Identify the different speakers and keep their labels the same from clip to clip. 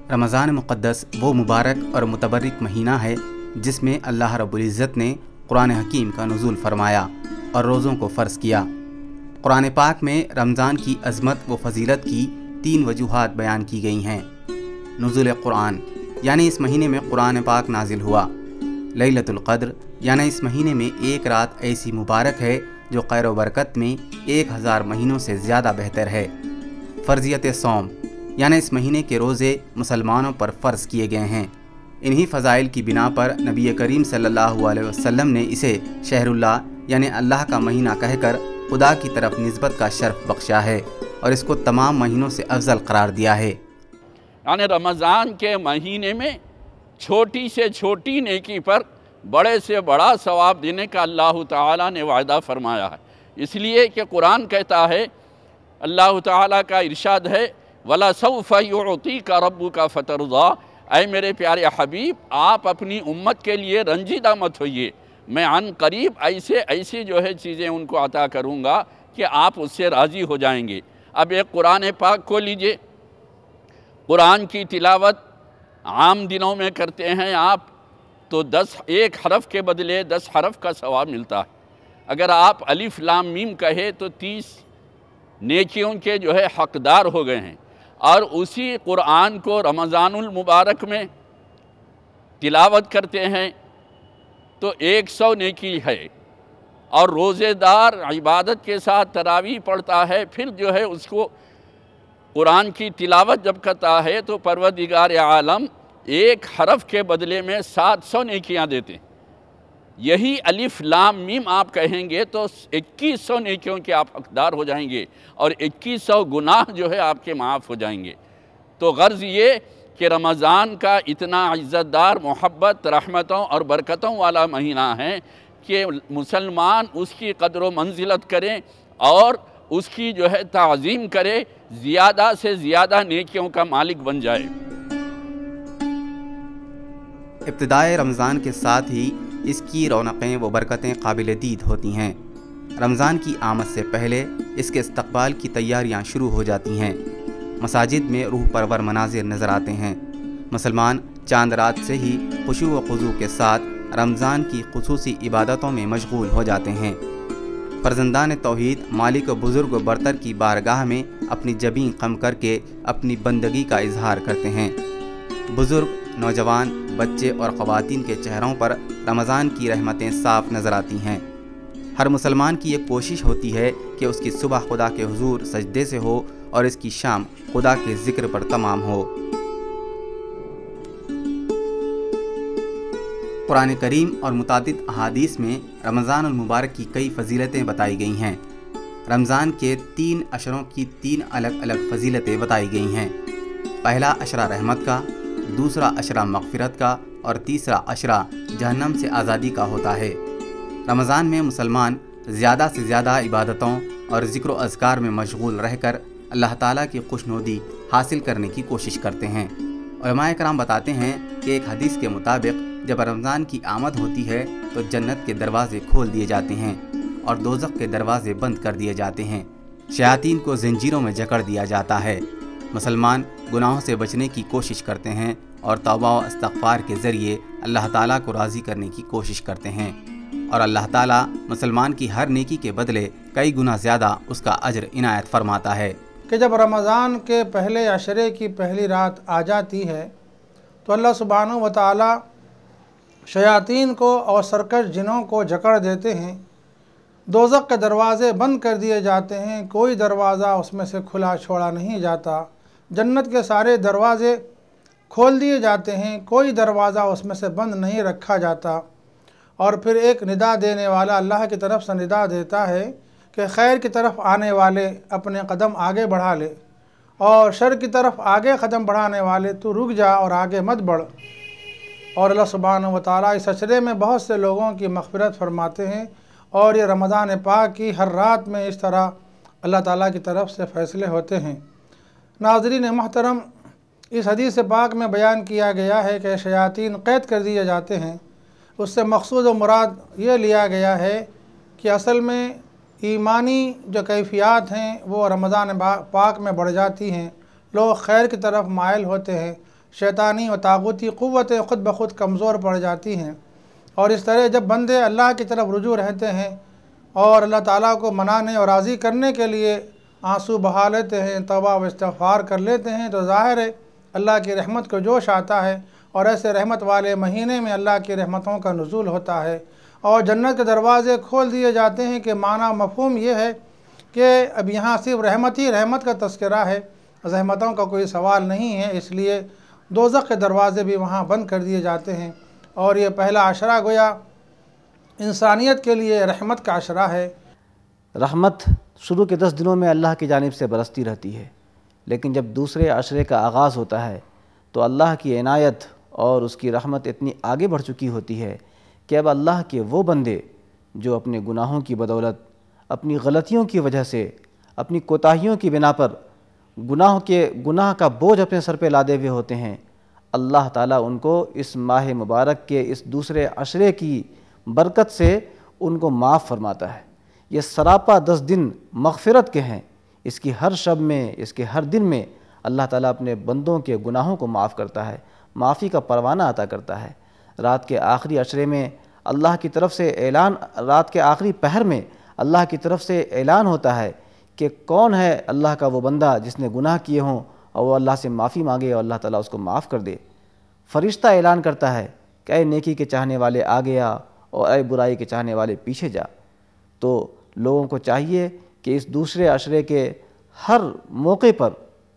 Speaker 1: رمضان مقدس وہ مبارک اور متبرک مہینہ ہے جس میں اللہ رب العزت نے قرآن حکیم کا نزول فرمایا اور روزوں کو فرض کیا۔ قرآن پاک میں رمضان کی عظمت و فضیلت کی 3 وجوہات بیان کی گئی ہیں۔ نزول قرآن یعنی اس مہینے میں قرآن پاک نازل ہوا۔ لیلۃ القدر یعنی اس مہینے میں ایک رات ایسی مبارک ہے جو خیر و برکت میں 1000 مہینوں سے زیادہ بہتر ہے۔ فرضیت صوم یعنی اس مہینے کے روزے مسلمانوں پر فرض کیے گئے ہیں۔ انہی فضائل کی بنا پر نبی کریم صلی اللہ علیہ وسلم نے اسے شہر اللہ یعنی اللہ کا مہینہ کہہ کر خدا کی طرف نسبت کا شرف بخشا ہے اور اس کو تمام مہینوں سے افضل قرار دیا ہے۔
Speaker 2: یعنی رمضان کے مہینے میں چھوٹی سے چھوٹی نیکی پر بڑے سے بڑا ثواب دینے کا اللہ تعالیٰ نے وعدہ فرمایا ہے۔ اس لیے کہ قرآن کہتا ہے، اللہ تعالیٰ کا ارشاد ہے وَلَسَوْفَ يُعْطِيكَ رَبُّكَ فَتَرْضَىٰ، اے میرے پیارے حبیب آپ اپنی امت کے لیے رنجیدہ مت ہوئیے، میں عن قریب ایسی جو ہے چیزیں ان کو عطا کروں گا کہ آپ اس سے راضی ہو جائیں گے۔ اب ایک قرآن پاک کو لیجئے، قرآن کی تلاوت عام دنوں میں کرتے ہیں آپ تو 1 حرف کے بدلے 10 حرف کا ثواب ملتا ہے۔ اگر آپ الف لام میم کہے تو 30 نیکیوں کے جو ہے حقدار ہو گئے ہیں، اور اسی قرآن کو رمضان المبارک میں تلاوت کرتے ہیں تو 100 نیکی ہے، اور روزے دار عبادت کے ساتھ تراویح پڑھتا ہے، پھر جو ہے اس کو قرآن کی تلاوت جب کرتا ہے تو پروردگار عالم 1 حرف کے بدلے میں 700 نیکیاں دیتے ہیں۔ یہی الف لام میم آپ کہیں گے تو 2100 نیکیوں کے آپ حقدار ہو جائیں گے، اور 2100 گناہ جو ہے آپ کے معاف ہو جائیں گے۔ تو غرض یہ کہ رمضان کا اتنا عزت دار، محبت، رحمتوں اور برکتوں والا مہینہ ہے کہ مسلمان اس کی قدر و منزلت کریں اور اس کی جو ہے تعظیم کرے، زیادہ سے زیادہ نیکیوں کا مالک بن جائے۔
Speaker 1: ابتدائے رمضان کے ساتھ ہی اس کی رونقیں و برکتیں قابل دید ہوتی ہیں۔ رمضان کی آمد سے پہلے اس کے استقبال کی تیاریاں شروع ہو جاتی ہیں۔ مساجد میں روح پرور مناظر نظر آتے ہیں۔ مسلمان چاند رات سے ہی خشوع و خضوع کے ساتھ رمضان کی خصوصی عبادتوں میں مشغول ہو جاتے ہیں۔ فرزندان توحید مالک و بزرگ و برتر کی بارگاہ میں اپنی جبین خم کر کے اپنی بندگی کا اظہار کرتے ہیں۔ بزرگ، نوجوان، بچے اور خواتین کے چہروں پر رمضان کی رحمتیں صاف نظر آتی ہیں۔ ہر مسلمان کی یہ کوشش ہوتی ہے کہ اس کی صبح خدا کے حضور سجدے سے ہو اور اس کی شام خدا کے ذکر پر تمام ہو۔ قرآن کریم اور متعدد احادیث میں رمضان المبارک کی کئی فضیلتیں بتائی گئی ہیں۔ رمضان کے 3 عشروں کی 3 الگ الگ فضیلتیں بتائی گئی ہیں۔ پہلا عشرہ رحمت کا، دوسرا عشرہ مغفرت کا اور تیسرا عشرہ جہنم سے آزادی کا ہوتا ہے۔ رمضان میں مسلمان زیادہ سے زیادہ عبادتوں اور ذکر و اذکار میں مشغول رہ کر اللہ تعالیٰ کی خوشنودی حاصل کرنے کی کوشش کرتے ہیں۔ علماء کرام بتاتے ہیں کہ ایک حدیث کے مطابق جب رمضان کی آمد ہوتی ہے تو جنت کے دروازے کھول دیے جاتے ہیں اور دوزخ کے دروازے بند کر دیے جاتے ہیں، شیاطین کو زنجیروں میں جکڑ دیا جاتا ہے۔ مسلمان گناہوں سے بچنے کی کوشش کرتے ہیں اور توبہ و استغفار کے ذریعے اللہ تعالیٰ کو راضی کرنے کی کوشش کرتے ہیں، اور اللہ تعالیٰ مسلمان کی ہر نیکی کے بدلے کئی گنا زیادہ اس کا اجر عنایت فرماتا ہے۔
Speaker 3: کہ جب رمضان کے پہلے عشرے کی پہلی رات آ جاتی ہے تو اللہ سبحانہ و تعالیٰ شیاطین کو اور سرکش جنوں کو جکڑ دیتے ہیں، دوزخ کے دروازے بند کر دیے جاتے ہیں، کوئی دروازہ اس میں سے کھلا چھوڑا نہیں جاتا، جنت کے سارے دروازے کھول دیے جاتے ہیں، کوئی دروازہ اس میں سے بند نہیں رکھا جاتا، اور پھر ایک ندا دینے والا اللہ کی طرف سے ندا دیتا ہے کہ خیر کی طرف آنے والے اپنے قدم آگے بڑھا لے، اور شر کی طرف آگے قدم بڑھانے والے تو رک جا اور آگے مت بڑھ۔ اور اللہ سبحانہ و تعالیٰ اس عشرے میں بہت سے لوگوں کی مغفرت فرماتے ہیں، اور یہ رمضان پاک کی ہر رات میں اس طرح اللہ تعالیٰ کی طرف سے فیصلے ہوتے ہیں۔ ناظرین محترم، اس حدیث پاک میں بیان کیا گیا ہے کہ شیاطین قید کر دیے جاتے ہیں۔ اس سے مقصود و مراد یہ لیا گیا ہے کہ اصل میں ایمانی جو کیفیات ہیں وہ رمضان پاک میں بڑھ جاتی ہیں، لوگ خیر کی طرف مائل ہوتے ہیں، شیطانی و طاغوتی قوتیں خود بخود کمزور پڑ جاتی ہیں۔ اور اس طرح جب بندے اللہ کی طرف رجوع رہتے ہیں اور اللہ تعالیٰ کو منانے اور راضی کرنے کے لیے آنسو بہا لیتے ہیں، توبہ و استغفار کر لیتے ہیں، تو ظاہر ہے اللہ کی رحمت کو جوش آتا ہے، اور ایسے رحمت والے مہینے میں اللہ کی رحمتوں کا نزول ہوتا ہے اور جنت کے دروازے کھول دیے جاتے ہیں۔ کہ معنی مفہوم یہ ہے کہ اب یہاں صرف رحمت ہی رحمت کا تذکرہ ہے، زحمتوں کا کوئی سوال نہیں ہے، اس لیے دوزخ کے دروازے بھی وہاں بند کر دیے جاتے ہیں۔ اور یہ پہلا عشرہ گویا انسانیت کے لیے رحمت کا عشرہ ہے۔
Speaker 4: رحمت شروع کے 10 دنوں میں اللہ کی جانب سے برستی رہتی ہے، لیکن جب دوسرے عشرے کا آغاز ہوتا ہے تو اللہ کی عنایت اور اس کی رحمت اتنی آگے بڑھ چکی ہوتی ہے کہ اب اللہ کے وہ بندے جو اپنے گناہوں کی بدولت، اپنی غلطیوں کی وجہ سے، اپنی کوتاہیوں کی بنا پر گناہ کا بوجھ اپنے سر پہ لادے ہوئے ہوتے ہیں، اللہ تعالیٰ ان کو اس ماہ مبارک کے اس دوسرے عشرے کی برکت سے ان کو معاف فرماتا ہے۔ یہ سراپا 10 دن مغفرت کے ہیں، اس کی ہر شب میں، اس کے ہر دن میں اللہ تعالیٰ اپنے بندوں کے گناہوں کو معاف کرتا ہے، معافی کا پروانہ عطا کرتا ہے۔ رات کے آخری عشرے میں اللہ کی طرف سے اعلان، رات کے آخری پہر میں اللہ کی طرف سے اعلان ہوتا ہے کہ کون ہے اللہ کا وہ بندہ جس نے گناہ کیے ہوں اور وہ اللہ سے معافی مانگے اور اللہ تعالیٰ اس کو معاف کر دے۔ فرشتہ اعلان کرتا ہے کہ اے نیکی کے چاہنے والے آگے آ اور اے برائی کے چاہنے والے پیچھے جا۔ تو لوگوں کو چاہیے کہ اس دوسرے عشرے کے ہر موقع پر،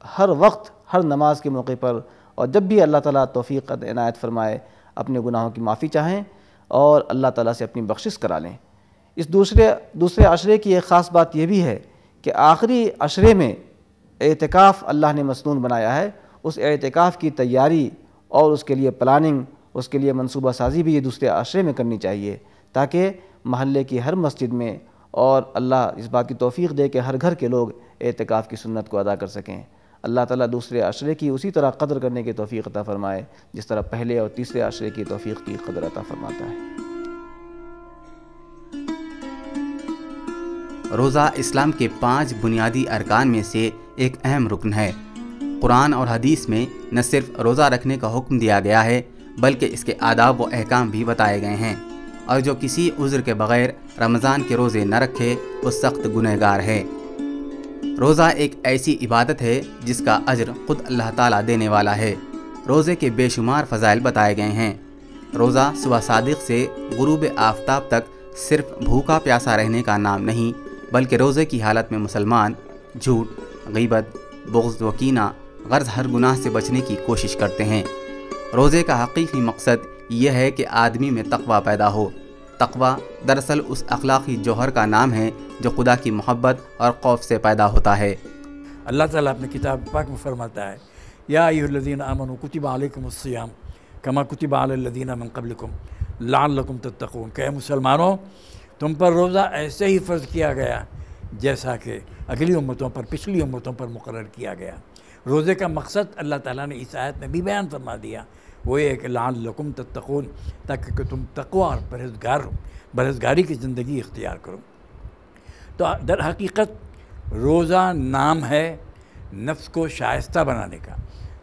Speaker 4: ہر وقت، ہر نماز کے موقع پر، اور جب بھی اللہ تعالیٰ توفیق عنایت فرمائے، اپنے گناہوں کی معافی چاہیں اور اللہ تعالیٰ سے اپنی بخشش کرا لیں۔ اس دوسرے عشرے کی ایک خاص بات یہ بھی ہے کہ آخری عشرے میں اعتکاف اللہ نے مسنون بنایا ہے۔ اس اعتکاف کی تیاری اور اس کے لیے پلاننگ، اس کے لیے منصوبہ سازی بھی یہ دوسرے عشرے میں کرنی چاہیے، تاکہ محلے کی ہر مسجد میں، اور اللہ اس بات کی توفیق دے کہ ہر گھر کے لوگ اعتکاف کی سنت کو ادا کر سکیں۔ اللہ تعالیٰ دوسرے عشرے کی اسی طرح قدر کرنے کی توفیق عطا فرمائے جس طرح پہلے اور تیسرے عشرے کی توفیق کی قدر عطا فرماتا ہے۔
Speaker 1: روزہ اسلام کے 5 بنیادی ارکان میں سے ایک اہم رکن ہے۔ قرآن اور حدیث میں نہ صرف روزہ رکھنے کا حکم دیا گیا ہے بلکہ اس کے آداب و احکام بھی بتائے گئے ہیں، اور جو کسی عذر کے بغیر رمضان کے روزے نہ رکھے وہ سخت گنہگار ہے۔ روزہ ایک ایسی عبادت ہے جس کا اجر خود اللہ تعالیٰ دینے والا ہے۔ روزے کے بے شمار فضائل بتائے گئے ہیں۔ روزہ صبح صادق سے غروب آفتاب تک صرف بھوکا پیاسا رہنے کا نام نہیں، بلکہ روزے کی حالت میں مسلمان جھوٹ، غیبت، بغض و کینہ، غرض ہر گناہ سے بچنے کی کوشش کرتے ہیں۔ روزے کا حقیقی مقصد یہ ہے کہ آدمی میں تقویٰ پیدا ہو۔ تقویٰ دراصل اس اخلاقی جوہر کا نام ہے جو خدا کی محبت اور خوف سے پیدا ہوتا ہے۔
Speaker 5: اللہ تعالیٰ اپنے کتاب پاک میں فرماتا ہے یا ایھا الذین آمنوا کتب علیکم الصیام کما کتب علی الذین من قبلکم لعلکم تتقون، کہ اے مسلمانوں تم پر روزہ ایسے ہی فرض کیا گیا جیسا کہ اگلی امتوں پر، پچھلی امتوں پر مقرر کیا گیا۔ روزے کا مقصد اللہ تعالیٰ نے اس آیت میں بھی بیان فرما دیا، وہ یہ ہے کہ لعلکم تتقون، تاکہ کہ تم تقوی اور پرہیزگاری کی زندگی اختیار کرو۔ تو در حقیقت روزہ نام ہے نفس کو شائستہ بنانے کا،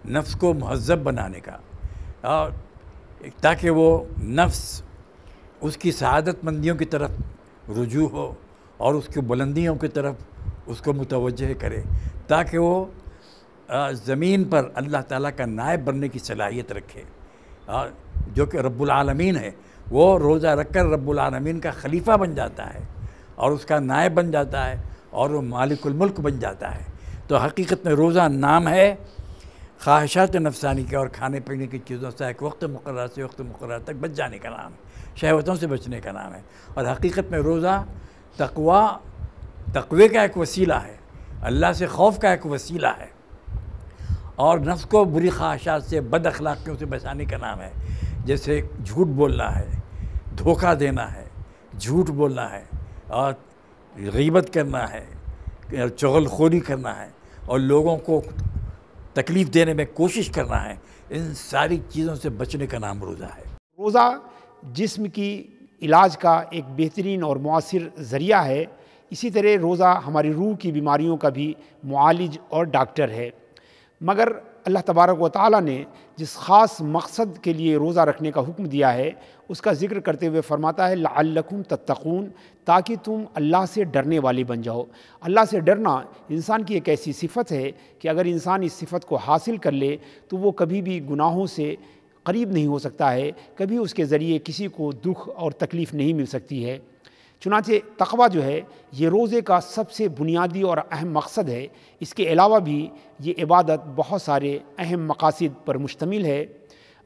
Speaker 5: نفس کو مہذب بنانے کا، اور تاکہ وہ نفس اس کی سعادت مندیوں کی طرف رجوع ہو اور اس کی بلندیوں کی طرف اس کو متوجہ کرے، تاکہ وہ زمین پر اللہ تعالیٰ کا نائب بننے کی صلاحیت رکھے، اور جو کہ رب العالمین ہے، وہ روزہ رکھ کر رب العالمین کا خلیفہ بن جاتا ہے اور اس کا نائب بن جاتا ہے اور وہ مالک الملک بن جاتا ہے۔ تو حقیقت میں روزہ نام ہے خواہشات نفسانی کے اور کھانے پینے کی چیزوں سے ایک وقت مقرر سے وقت مقرر تک بچ جانے کا نام ہے، شہوتوں سے بچنے کا نام ہے۔ اور حقیقت میں روزہ تقوی کا ایک وسیلہ ہے، اللہ سے خوف کا ایک وسیلہ ہے، اور نفس کو بری خواہشات سے، بد اخلاقیوں سے بچانے کا نام ہے، جیسے جھوٹ بولنا ہے، دھوکہ دینا ہے، جھوٹ بولنا ہے، اور غیبت کرنا ہے، چغل خوری کرنا ہے، اور لوگوں کو تکلیف دینے میں کوشش کرنا ہے۔ ان ساری چیزوں سے بچنے کا نام روزہ ہے۔
Speaker 6: روزہ جسم کی علاج کا ایک بہترین اور مؤثر ذریعہ ہے، اسی طرح روزہ ہماری روح کی بیماریوں کا بھی معالج اور ڈاکٹر ہے۔ مگر اللہ تبارک و تعالیٰ نے جس خاص مقصد کے لیے روزہ رکھنے کا حکم دیا ہے اس کا ذکر کرتے ہوئے فرماتا ہے لعلکم تتقون، تاکہ تم اللہ سے ڈرنے والے بن جاؤ۔ اللہ سے ڈرنا انسان کی ایک ایسی صفت ہے کہ اگر انسان اس صفت کو حاصل کر لے تو وہ کبھی بھی گناہوں سے قریب نہیں ہو سکتا ہے، کبھی اس کے ذریعے کسی کو دکھ اور تکلیف نہیں مل سکتی ہے۔ چنانچہ تقویٰ جو ہے یہ روزے کا سب سے بنیادی اور اہم مقصد ہے۔ اس کے علاوہ بھی یہ عبادت بہت سارے اہم مقاصد پر مشتمل ہے۔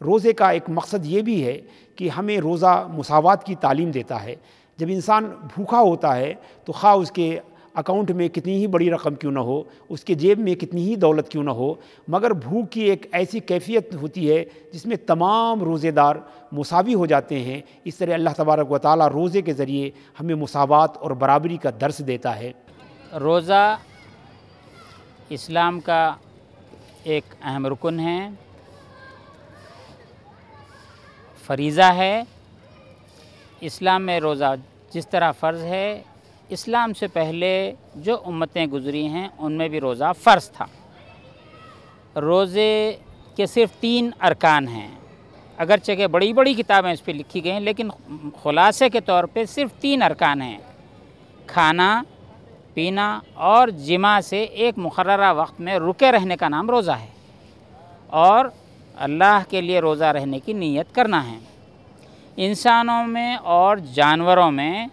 Speaker 6: روزے کا ایک مقصد یہ بھی ہے کہ ہمیں روزہ مساوات کی تعلیم دیتا ہے۔ جب انسان بھوکا ہوتا ہے تو خواہ اس کے اکاؤنٹ میں کتنی ہی بڑی رقم کیوں نہ ہو، اس کے جیب میں کتنی ہی دولت کیوں نہ ہو، مگر بھوک کی ایک ایسی کیفیت ہوتی ہے جس میں تمام روزے دار مساوی ہو جاتے ہیں۔ اس طرح اللہ تبارک و تعالیٰ روزے کے ذریعے ہمیں مساوات اور برابری کا درس دیتا ہے۔
Speaker 7: روزہ اسلام کا ایک اہم رکن ہے، فریضہ ہے۔ اسلام میں روزہ جس طرح فرض ہے، اسلام سے پہلے جو امتیں گزری ہیں ان میں بھی روزہ فرض تھا۔ روزے کے صرف 3 ارکان ہیں، اگرچہ کہ بڑی بڑی کتابیں اس پہ لکھی گئی ہیں، لیکن خلاصے کے طور پہ صرف 3 ارکان ہیں۔ کھانا پینا اور جماع سے ایک مقررہ وقت میں رکے رہنے کا نام روزہ ہے، اور اللہ کے لیے روزہ رہنے کی نیت کرنا ہے۔ انسانوں میں اور جانوروں میں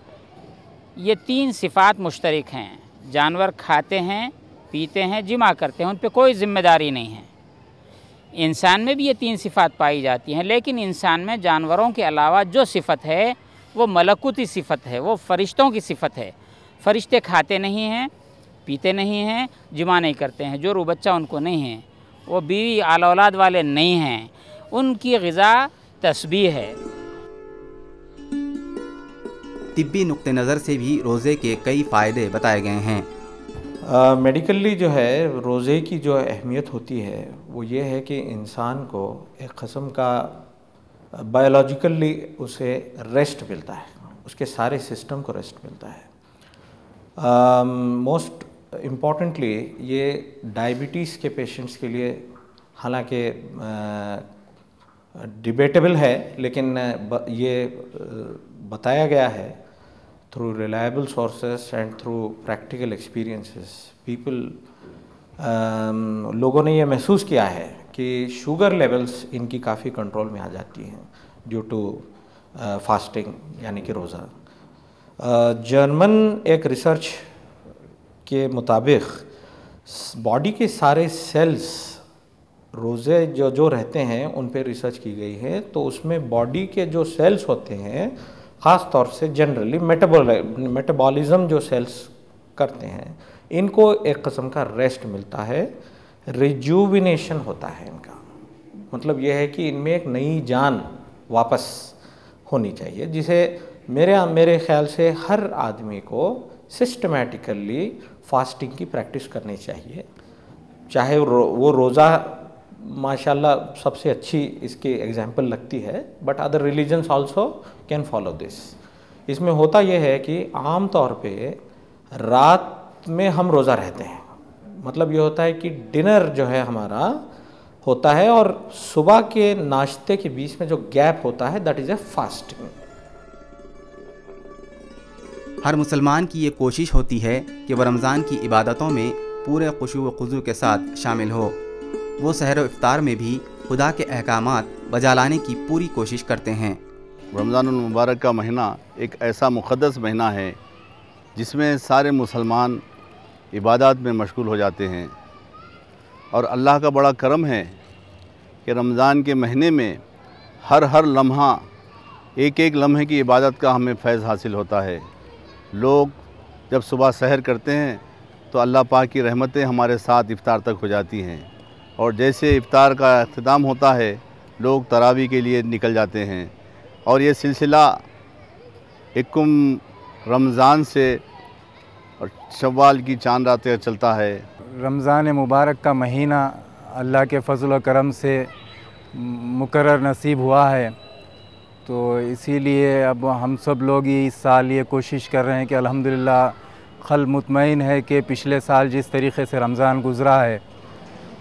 Speaker 7: یہ 3 صفات مشترک ہیں۔ جانور کھاتے ہیں، پیتے ہیں، جماع کرتے ہیں، ان پہ کوئی ذمہ داری نہیں ہے۔ انسان میں بھی یہ 3 صفات پائی جاتی ہیں، لیکن انسان میں جانوروں کے علاوہ جو صفت ہے وہ ملکوتی صفت ہے، وہ فرشتوں کی صفت ہے۔ فرشتے کھاتے نہیں ہیں، پیتے نہیں ہیں، جماع نہیں کرتے ہیں، جو رو بچہ ان کو نہیں ہے، وہ بیوی آل اولاد والے نہیں ہیں، ان کی غذا تسبیح ہے۔
Speaker 1: طبی نقطہ نظر سے بھی روزے کے کئی فائدے بتائے گئے ہیں۔
Speaker 8: میڈیکلی جو ہے روزے کی جو اہمیت ہوتی ہے وہ یہ ہے کہ انسان کو ایک قسم کا بایولوجیکلی اسے ریسٹ ملتا ہے، اس کے سارے سسٹم کو ریسٹ ملتا ہے۔ موسٹ امپورٹنٹلی یہ ڈائبٹیز کے پیشنٹس کے لیے حالانکہ ڈیبیٹیبل ہے، لیکن یہ بتایا گیا ہے through reliable sources and through practical experiences لوگوں نے یہ محسوس کیا ہے کہ شوگر لیولز ان کی کافی کنٹرول میں آ جاتی ہیں ڈیو ٹو فاسٹنگ یعنی کہ روزہ۔ جرمن ایک ریسرچ کے مطابق باڈی کے سارے سیلز روزے جو رہتے ہیں ان پہ ریسرچ کی گئی ہے، تو اس میں باڈی کے جو سیلز ہوتے ہیں خاص طور سے جنرلی میٹابولزم جو سیلز کرتے ہیں ان کو ایک قسم کا ریسٹ ملتا ہے، ریجوونیشن ہوتا ہے ان کا۔ مطلب یہ ہے کہ ان میں ایک نئی جان واپس ہونی چاہیے، جسے میرے خیال سے ہر آدمی کو سسٹمیٹیکلی فاسٹنگ کی پریکٹس کرنی چاہیے، چاہے وہ روزہ ماشاءاللہ سب سے اچھی اس کی ایگزامپل لگتی ہے، but other religions also can follow this. اس میں ہوتا یہ ہے کہ عام طور پہ رات میں ہم روزہ رہتے ہیں، مطلب یہ ہوتا ہے کہ ڈنر جو ہے ہمارا ہوتا ہے اور صبح کے ناشتے کے بیچ میں جو گیپ ہوتا ہے دیٹ از اے فاسٹنگ۔
Speaker 1: ہر مسلمان کی یہ کوشش ہوتی ہے کہ وہ رمضان کی عبادتوں میں پورے خشوع و خضوع کے ساتھ شامل ہو۔ وہ سحر و افطار میں بھی خدا کے احکامات بجا لانے کی پوری کوشش کرتے ہیں۔
Speaker 9: رمضان المبارک کا مہینہ ایک ایسا مقدس مہینہ ہے جس میں سارے مسلمان عبادات میں مشغول ہو جاتے ہیں، اور اللہ کا بڑا کرم ہے کہ رمضان کے مہینے میں ہر لمحہ ایک لمحے کی عبادت کا ہمیں فیض حاصل ہوتا ہے۔ لوگ جب صبح سحر کرتے ہیں تو اللہ پاک کی رحمتیں ہمارے ساتھ افطار تک ہو جاتی ہیں، اور جیسے افطار کا اختتام ہوتا ہے لوگ تراویح کے لیے نکل جاتے ہیں، اور یہ سلسلہ یکم رمضان سے اور شوال کی چاند رات تک چلتا ہے۔
Speaker 10: رمضان مبارک کا مہینہ اللہ کے فضل و کرم سے مقرر نصیب ہوا ہے، تو اسی لیے اب ہم سب لوگ اس سال یہ کوشش کر رہے ہیں کہ الحمدللہ قلب مطمئن ہے کہ پچھلے سال جس طریقے سے رمضان گزرا ہے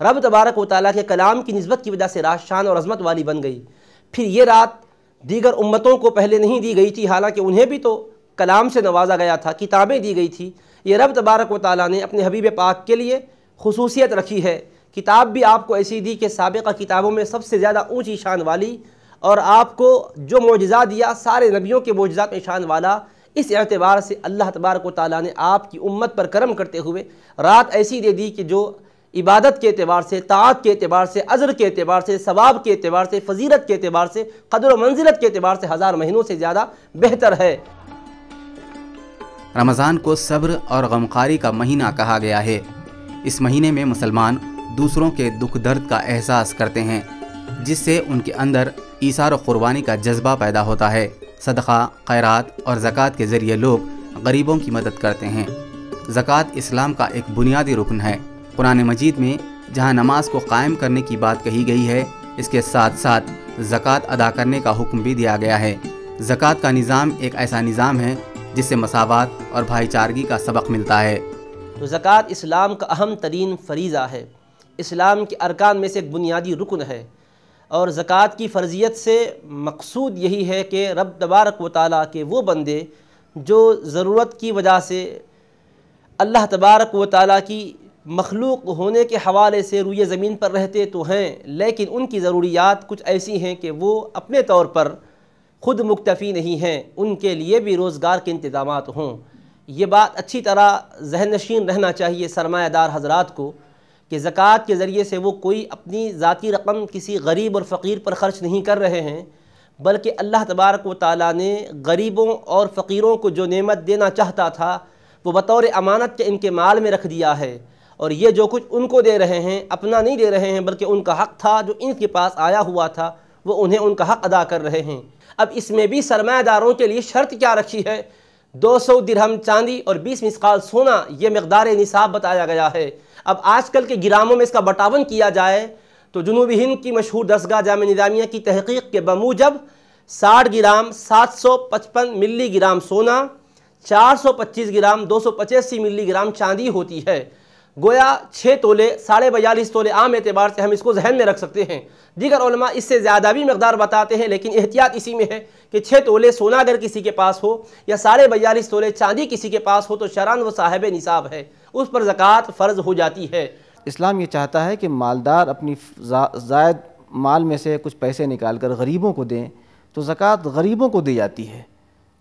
Speaker 11: رب تبارک و تعالیٰ کے کلام کی نسبت کی وجہ سے رات شان اور عظمت والی بن گئی۔ پھر یہ رات دیگر امتوں کو پہلے نہیں دی گئی تھی، حالانکہ انہیں بھی تو کلام سے نوازا گیا تھا، کتابیں دی گئی تھی۔ یہ رب تبارک و تعالیٰ نے اپنے حبیب پاک کے لیے خصوصیت رکھی ہے، کتاب بھی آپ کو ایسی دی کہ سابقہ کتابوں میں سب سے زیادہ اونچی شان والی، اور آپ کو جو معجزات دیا سارے نبیوں کے معجزات میں شان والا۔ اس اعتبار سے اللہ تبارک و تعالیٰ نے آپ کی امت پر کرم کرتے ہوئے رات ایسی دے دی کہ جو عبادت کے اعتبار سے، طاعت کے اعتبار سے، اجر کے اعتبار سے، ثواب کے اعتبار سے، فضیلت کے اعتبار سے، قدر و منزلت کے اعتبار سے 1000 مہینوں سے زیادہ بہتر ہے۔
Speaker 1: رمضان کو صبر اور غمخواری کا مہینہ کہا گیا ہے۔ اس مہینے میں مسلمان دوسروں کے دکھ درد کا احساس کرتے ہیں، جس سے ان کے اندر ایثار و قربانی کا جذبہ پیدا ہوتا ہے۔ صدقہ، خیرات اور زکوٰۃ کے ذریعے لوگ غریبوں کی مدد کرتے ہیں۔ زکوٰۃ اسلام کا ایک بنیادی رکن ہے۔ قرآن مجید میں جہاں نماز کو قائم کرنے کی بات کہی گئی ہے، اس کے ساتھ ساتھ زکوٰۃ ادا کرنے کا حکم بھی دیا گیا ہے۔ زکوٰۃ کا نظام ایک ایسا نظام ہے جس سے مساوات اور بھائی چارگی کا سبق ملتا ہے۔
Speaker 11: تو زکوٰۃ اسلام کا اہم ترین فریضہ ہے، اسلام کے ارکان میں سے ایک بنیادی رکن ہے، اور زکوٰۃ کی فرضیت سے مقصود یہی ہے کہ رب تبارک و تعالیٰ کے وہ بندے جو ضرورت کی وجہ سے اللہ تبارک و تعالیٰ کی مخلوق ہونے کے حوالے سے روئے زمین پر رہتے تو ہیں، لیکن ان کی ضروریات کچھ ایسی ہیں کہ وہ اپنے طور پر خود مکتفی نہیں ہیں، ان کے لیے بھی روزگار کے انتظامات ہوں۔ یہ بات اچھی طرح ذہن نشین رہنا چاہیے سرمایہ دار حضرات کو کہ زکوٰۃ کے ذریعے سے وہ کوئی اپنی ذاتی رقم کسی غریب اور فقیر پر خرچ نہیں کر رہے ہیں، بلکہ اللہ تبارک و تعالیٰ نے غریبوں اور فقیروں کو جو نعمت دینا چاہتا تھا وہ بطور امانت کے ان کے مال میں رکھ دیا ہے، اور یہ جو کچھ ان کو دے رہے ہیں اپنا نہیں دے رہے ہیں، بلکہ ان کا حق تھا جو ان کے پاس آیا ہوا تھا، وہ انہیں ان کا حق ادا کر رہے ہیں۔ اب اس میں بھی سرمایہ داروں کے لیے شرط کیا رکھی ہے؟ 200 درہم چاندی اور 20 مثقال سونا، یہ مقدار نصاب بتایا گیا ہے۔ اب آج کل کے گراموں میں اس کا بٹاون کیا جائے تو جنوبی ہند کی مشہور دستگاہ جامعہ نظامیہ کی تحقیق کے بموجب 60 گرام 755 ملی گرام سونا، 425 گرام 285 ملی گرام چاندی ہوتی ہے۔ گویا 6 تولے 42.5 تولے عام اعتبار سے ہم اس کو ذہن میں رکھ سکتے ہیں۔ دیگر علماء اس سے زیادہ بھی مقدار بتاتے ہیں، لیکن احتیاط اسی میں ہے کہ 6 تولے سونا اگر کسی کے پاس ہو یا 42.5 تولے چاندی کسی کے پاس ہو تو شرعاً وہ صاحب نصاب ہے، اس پر زکوٰۃ فرض ہو جاتی ہے۔
Speaker 4: اسلام یہ چاہتا ہے کہ مالدار اپنی زائد مال میں سے کچھ پیسے نکال کر غریبوں کو دیں، تو زکوٰۃ غریبوں کو دی جاتی ہے۔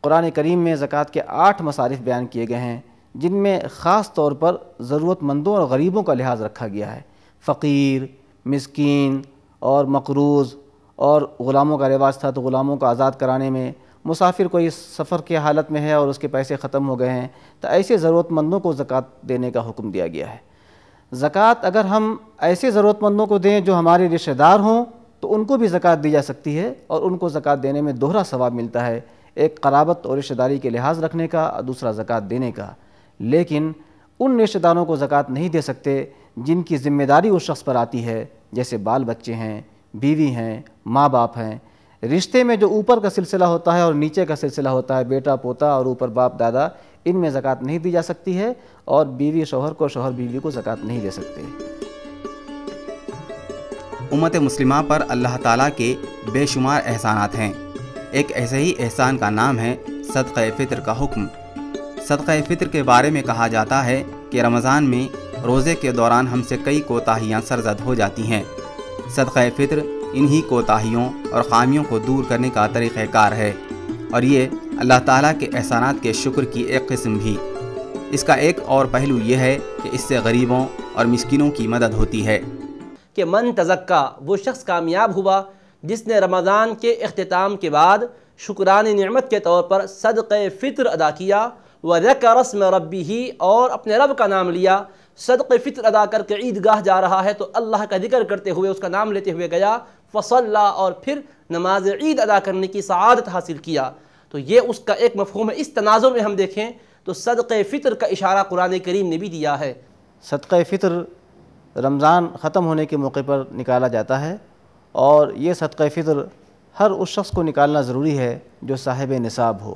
Speaker 4: قرآن کریم میں زکوٰۃ کے 8 مصارف بیان کیے گئے ہیں، جن میں خاص طور پر ضرورت مندوں اور غریبوں کا لحاظ رکھا گیا ہے۔ فقیر، مسکین اور مقروض، اور غلاموں کا رواج تھا تو غلاموں کو آزاد کرانے میں، مسافر کوئی سفر کی حالت میں ہے اور اس کے پیسے ختم ہو گئے ہیں تو ایسے ضرورت مندوں کو زکوٰۃ دینے کا حکم دیا گیا ہے۔ زکوٰۃ اگر ہم ایسے ضرورت مندوں کو دیں جو ہمارے رشتہ دار ہوں تو ان کو بھی زکوٰۃ دی جا سکتی ہے، اور ان کو زکوٰۃ دینے میں دوہرا ثواب ملتا ہے، ایک قرابت اور رشتہ داری کے لحاظ رکھنے کا اور دوسرا زکوٰۃ دینے کا۔ لیکن ان رشتہ داروں کو زکوٰۃ نہیں دے سکتے جن کی ذمہ داری اس شخص پر آتی ہے، جیسے بال بچے ہیں، بیوی ہیں، ماں باپ ہیں۔ رشتے میں جو اوپر کا سلسلہ ہوتا ہے اور نیچے کا سلسلہ ہوتا ہے، بیٹا پوتا اور اوپر باپ دادا، ان میں زکوٰۃ نہیں دی جا سکتی ہے، اور بیوی شوہر کو، شوہر بیوی کو زکوٰۃ نہیں دے سکتے۔
Speaker 1: امت مسلمہ پر اللہ تعالیٰ کے بے شمار احسانات ہیں۔ ایک ایسے ہی احسان کا نام ہے صدقہ فطر کا حکم۔ صدقہ فطر کے بارے میں کہا جاتا ہے کہ رمضان میں روزے کے دوران ہم سے کئی کوتاہیاں سرزد ہو جاتی ہیں۔ صدقہ فطر انہی کوتاہیوں اور خامیوں کو دور کرنے کا طریقہ کار ہے، اور یہ اللہ تعالیٰ کے احسانات کے شکر کی ایک قسم بھی۔ اس کا ایک اور پہلو یہ ہے کہ اس سے غریبوں اور مسکینوں کی مدد ہوتی ہے۔
Speaker 11: کہ من تزکا، وہ شخص کامیاب ہوا جس نے رمضان کے اختتام کے بعد شکران نعمت کے طور پر صدقہ فطر ادا کیا، وذکر اسم ربہ، اور اپنے رب کا نام لیا۔ صدقہ فطر ادا کر کے عیدگاہ جا رہا ہے تو اللہ کا ذکر کرتے ہوئے، اس کا نام لیتے ہوئے گیا، فصلی، اور پھر نماز عید ادا کرنے کی سعادت حاصل کیا۔ تو یہ اس کا ایک مفہوم ہے۔ اس تناظر میں ہم دیکھیں تو صدقہ فطر کا اشارہ قرآن کریم نے بھی دیا ہے۔
Speaker 4: صدقہ فطر رمضان ختم ہونے کے موقع پر نکالا جاتا ہے، اور یہ صدقہ فطر ہر اس شخص کو نکالنا ضروری ہے جو صاحب نصاب ہو۔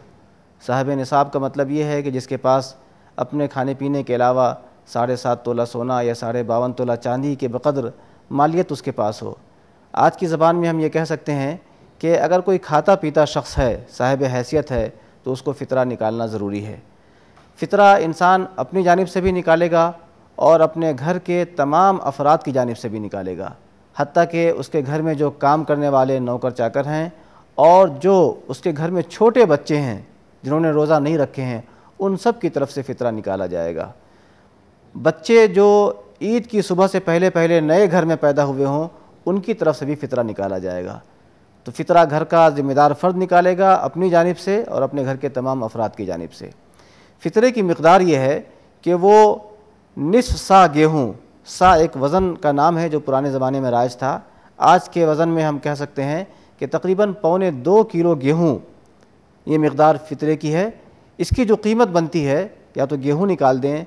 Speaker 4: صاحب نصاب کا مطلب یہ ہے کہ جس کے پاس اپنے کھانے پینے کے علاوہ 7.5 تولہ سونا یا 52.5 تولہ چاندی کے بقدر مالیت اس کے پاس ہو۔ آج کی زبان میں ہم یہ کہہ سکتے ہیں کہ اگر کوئی کھاتا پیتا شخص ہے، صاحب حیثیت ہے، تو اس کو فطرہ نکالنا ضروری ہے۔ فطرہ انسان اپنی جانب سے بھی نکالے گا اور اپنے گھر کے تمام افراد کی جانب سے بھی نکالے گا، حتیٰ کہ اس کے گھر میں جو کام کرنے والے نوکر چاکر ہیں اور جو اس کے گھر میں چھوٹے بچے ہیں جنہوں نے روزہ نہیں رکھے ہیں، ان سب کی طرف سے فطرہ نکالا جائے گا۔ بچے جو عید کی صبح سے پہلے پہلے نئے گھر میں پیدا ہوئے ہوں، ان کی طرف سے بھی فطرہ نکالا جائے گا۔ تو فطرہ گھر کا ذمہ دار فرد نکالے گا اپنی جانب سے اور اپنے گھر کے تمام افراد کی جانب سے۔ فطرے کی مقدار یہ ہے کہ وہ نصف سا گیہوں، سا ایک وزن کا نام ہے جو پرانے زمانے میں رائج تھا، آج کے وزن میں ہم کہہ سکتے ہیں کہ تقریباً 1.25 کلو گیہوں یہ مقدار فطرے کی ہے۔ اس کی جو قیمت بنتی ہے، یا تو گیہوں نکال دیں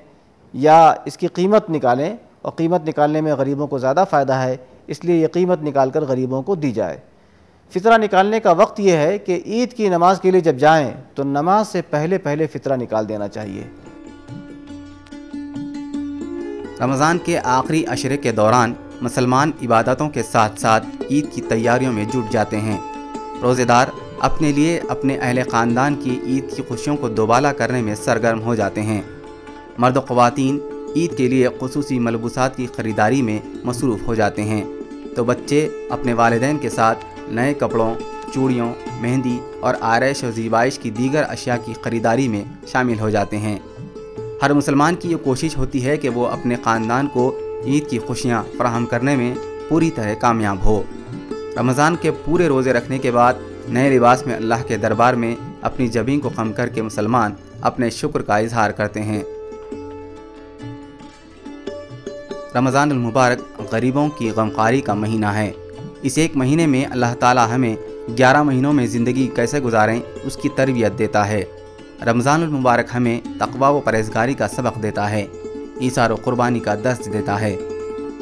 Speaker 4: یا اس کی قیمت نکالیں، اور قیمت نکالنے میں غریبوں کو زیادہ فائدہ ہے، اس لیے یہ قیمت نکال کر غریبوں کو دی جائے۔ فطرہ نکالنے کا وقت یہ ہے کہ عید کی نماز کے لیے جب جائیں تو نماز سے پہلے پہلے فطرہ نکال دینا چاہیے۔
Speaker 1: رمضان کے آخری عشرے کے دوران مسلمان عبادتوں کے ساتھ ساتھ عید کی تیاریوں میں جٹ جاتے ہیں۔ روزے دار اپنے لیے اپنے اہل خاندان کی عید کی خوشیوں کو دوبالا کرنے میں سرگرم ہو جاتے ہیں۔ مرد و خواتین عید کے لیے خصوصی ملبوسات کی خریداری میں مصروف ہو جاتے ہیں، تو بچے اپنے والدین کے ساتھ نئے کپڑوں، چوڑیوں، مہندی اور آرائش و زیبائش کی دیگر اشیاء کی خریداری میں شامل ہو جاتے ہیں۔ ہر مسلمان کی یہ کوشش ہوتی ہے کہ وہ اپنے خاندان کو عید کی خوشیاں فراہم کرنے میں پوری طرح کامیاب ہو۔ رمضان کے پورے روزے رکھنے کے بعد نئے لباس میں اللہ کے دربار میں اپنی جبین کو خم کر کے مسلمان اپنے شکر کا اظہار کرتے ہیں۔ رمضان المبارک غریبوں کی غمخواری کا مہینہ ہے۔ اس ایک مہینے میں اللہ تعالی ہمیں 11 مہینوں میں زندگی کیسے گزاریں اس کی تربیت دیتا ہے۔ رمضان المبارک ہمیں تقوی و پرہیزگاری کا سبق دیتا ہے، ایثار و قربانی کا درس دیتا ہے۔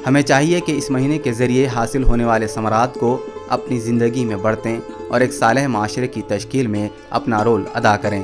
Speaker 1: ہمیں چاہیے کہ اس مہینے کے ذریعے حاصل ہونے والے ثمرات کو اپنی زندگی میں بڑھتیں اور ایک صالح معاشرے کی تشکیل میں اپنا رول ادا کریں۔